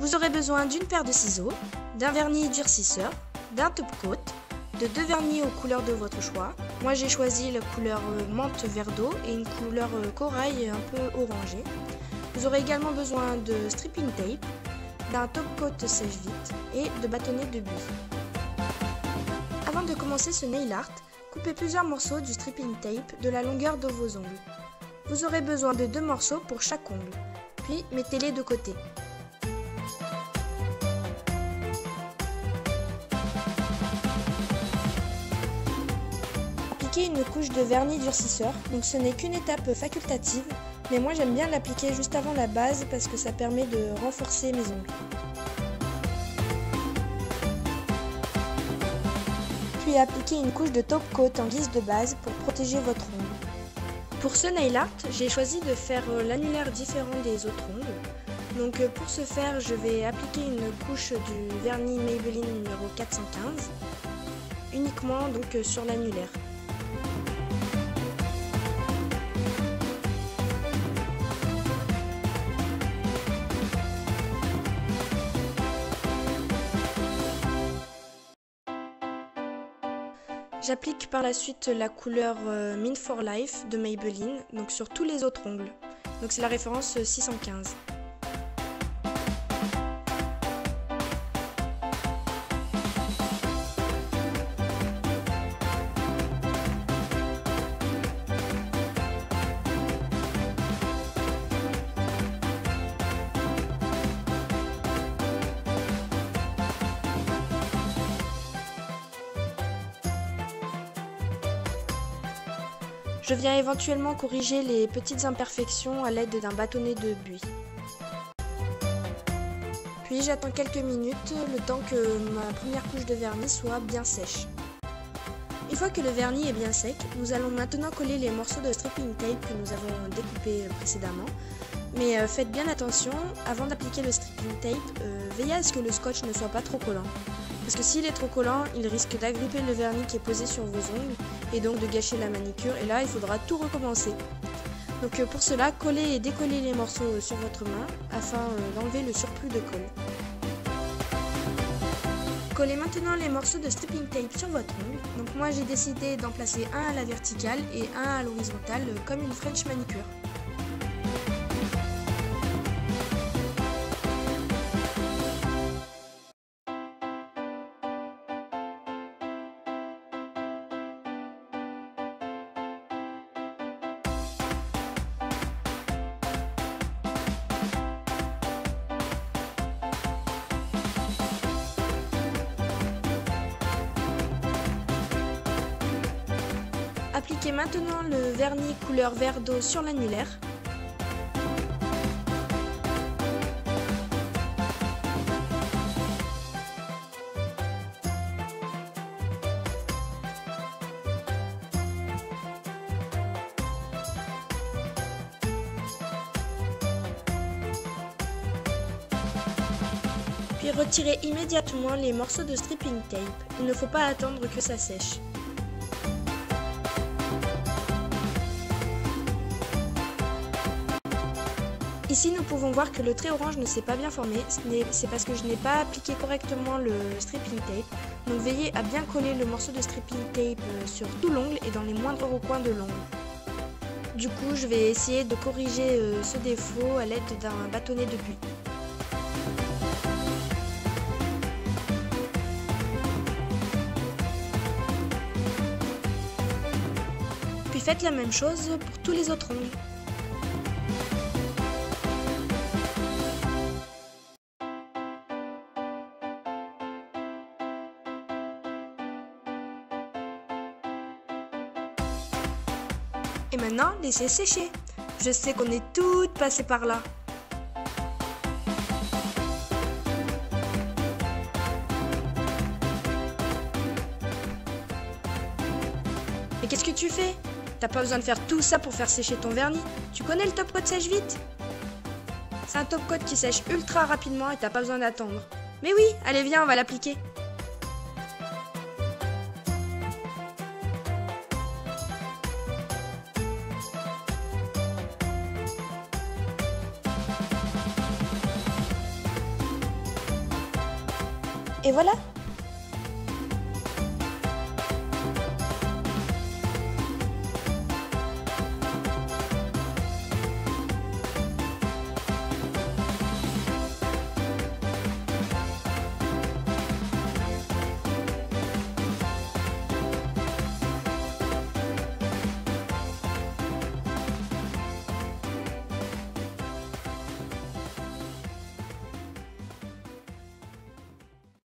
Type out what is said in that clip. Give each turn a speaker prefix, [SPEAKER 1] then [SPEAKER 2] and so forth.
[SPEAKER 1] Vous aurez besoin d'une paire de ciseaux, d'un vernis durcisseur, d'un top coat, de 2 vernis aux couleurs de votre choix. Moi j'ai choisi la couleur menthe vert d'eau et une couleur corail un peu orangée. Vous aurez également besoin de stripping tape, d'un top coat sèche-vite et de bâtonnets de buis. Avant de commencer ce nail art, coupez plusieurs morceaux du stripping tape de la longueur de vos ongles. Vous aurez besoin de 2 morceaux pour chaque ongle, puis mettez-les de côté. Appliquez une couche de vernis durcisseur, donc ce n'est qu'une étape facultative, mais moi j'aime bien l'appliquer juste avant la base parce que ça permet de renforcer mes ongles. Puis appliquez une couche de top coat en guise de base pour protéger votre ongle. Pour ce nail art, j'ai choisi de faire l'annulaire différent des autres ongles. Donc pour ce faire, je vais appliquer une couche du vernis Maybelline numéro 415, uniquement donc sur l'annulaire. J'applique par la suite la couleur Mint for Life de Maybelline, donc sur tous les autres ongles. Donc c'est la référence 615. Je viens éventuellement corriger les petites imperfections à l'aide d'un bâtonnet de buis. Puis j'attends quelques minutes, le temps que ma première couche de vernis soit bien sèche. Une fois que le vernis est bien sec, nous allons maintenant coller les morceaux de stripping tape que nous avons découpés précédemment. Mais faites bien attention, avant d'appliquer le stripping tape, veillez à ce que le scotch ne soit pas trop collant. Parce que s'il est trop collant, il risque d'agripper le vernis qui est posé sur vos ongles et donc de gâcher la manicure, et là il faudra tout recommencer. Donc pour cela, collez et décollez les morceaux sur votre main afin d'enlever le surplus de colle. Collez maintenant les morceaux de stripping tape sur votre ongle. Donc moi j'ai décidé d'en placer un à la verticale et un à l'horizontale comme une French manicure. Appliquez maintenant le vernis couleur vert d'eau sur l'annulaire. Puis retirez immédiatement les morceaux de stripping tape. Il ne faut pas attendre que ça sèche. Ici, nous pouvons voir que le trait orange ne s'est pas bien formé, c'est parce que je n'ai pas appliqué correctement le stripping tape. Donc veillez à bien coller le morceau de stripping tape sur tout l'ongle et dans les moindres recoins de l'ongle. Du coup, je vais essayer de corriger ce défaut à l'aide d'un bâtonnet de buis. Puis faites la même chose pour tous les autres ongles. Et maintenant, laissez sécher. Je sais qu'on est toutes passées par là. Mais qu'est-ce que tu fais? T'as pas besoin de faire tout ça pour faire sécher ton vernis. Tu connais le top coat sèche vite? C'est un top coat qui sèche ultra rapidement et t'as pas besoin d'attendre. Mais oui, allez viens, on va l'appliquer. Et voilà,